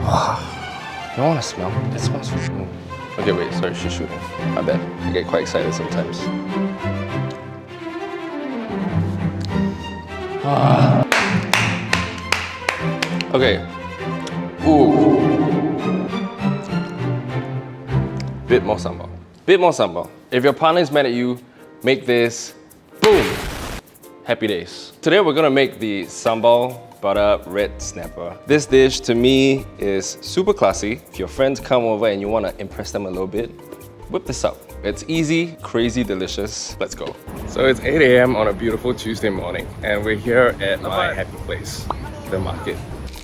You don't want to smell? It smells freaking... Okay, wait, sorry, she's shooting. My bad. I get quite excited sometimes. Okay. Ooh. Bit more sambal. Bit more sambal. If your partner is mad at you, make this, boom, happy days. Today we're gonna make the sambal butter red snapper. This dish to me is super classy. If your friends come over and you wanna impress them a little bit, whip this up. It's easy, crazy delicious. Let's go. So it's 8 a.m. on a beautiful Tuesday morning and we're here at my happy place, the market.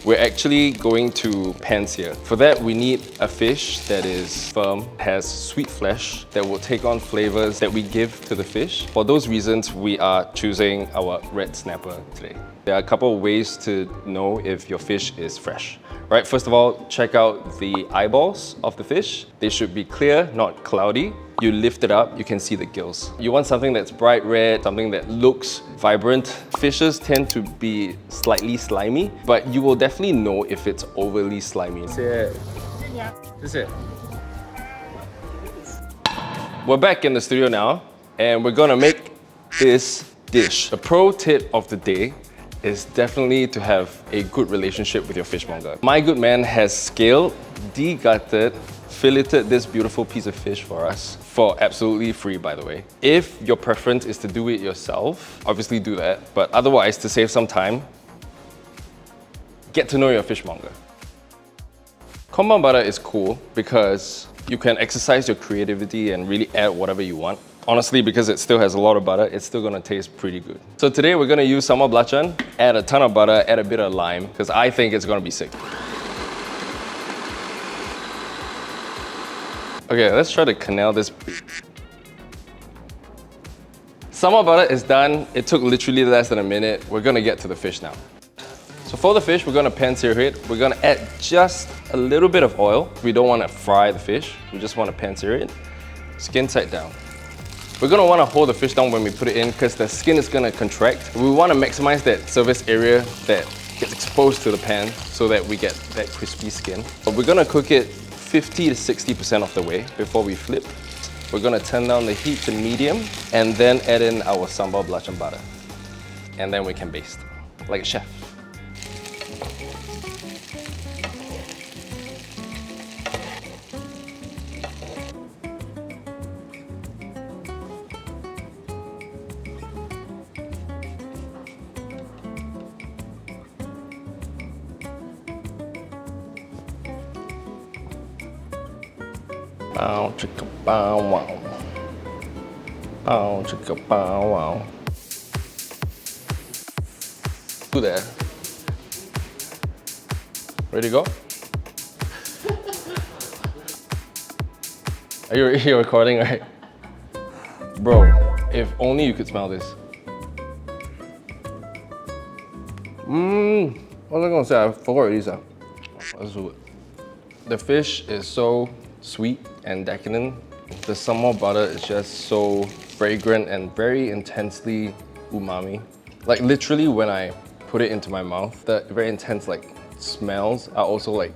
We're actually going to Pansear. For that, we need a fish that is firm, has sweet flesh, that will take on flavors that we give to the fish. For those reasons, we are choosing our red snapper today. There are a couple of ways to know if your fish is fresh. Right, first of all, check out the eyeballs of the fish. They should be clear, not cloudy. You lift it up, you can see the gills. You want something that's bright red, something that looks vibrant. Fishes tend to be slightly slimy, but you will definitely know if it's overly slimy. That's it. That's it. We're back in the studio now, and we're gonna make this dish. The pro tip of the day is definitely to have a good relationship with your fishmonger. My good man has scaled, de-gutted, filleted this beautiful piece of fish for us for absolutely free, by the way. If your preference is to do it yourself, obviously do that. But otherwise, to save some time, get to know your fishmonger. Compound butter is cool because you can exercise your creativity and really add whatever you want. Honestly, because it still has a lot of butter, it's still gonna taste pretty good. So today we're gonna use sambal belacan, add a ton of butter, add a bit of lime, because I think it's gonna be sick. Okay, let's try to canal this. Sambal butter is done. It took literally less than a minute. We're gonna get to the fish now. So for the fish, we're gonna pan-sear it. We're gonna add just a little bit of oil. We don't wanna fry the fish. We just wanna pan-sear it. Skin side down. We're gonna wanna hold the fish down when we put it in because the skin is gonna contract. We wanna maximize that surface area that gets exposed to the pan so that we get that crispy skin. But we're gonna cook it 50 to 60% of the way before we flip. We're gonna turn down the heat to medium and then add in our sambal belacan butter. And then we can baste, like a chef. Bow, chicka, bow, wow. Bow, chicka, bow, wow. Do that. Ready to go? You're recording, right? Bro, if only you could smell this. What was I gonna say? I forgot already, sir. Let's do it. The fish is so sweet and decadent. The sambal butter is just so fragrant and very intensely umami. Like literally when I put it into my mouth, the very intense like smells are also like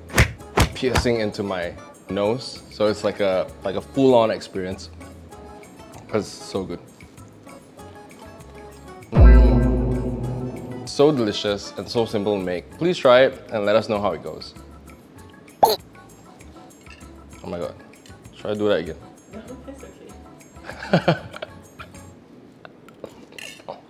piercing into my nose. So it's like a full-on experience because it's so good. So delicious and so simple to make. Please try it and let us know how it goes. Oh my god. Should I do that again? No, that's okay.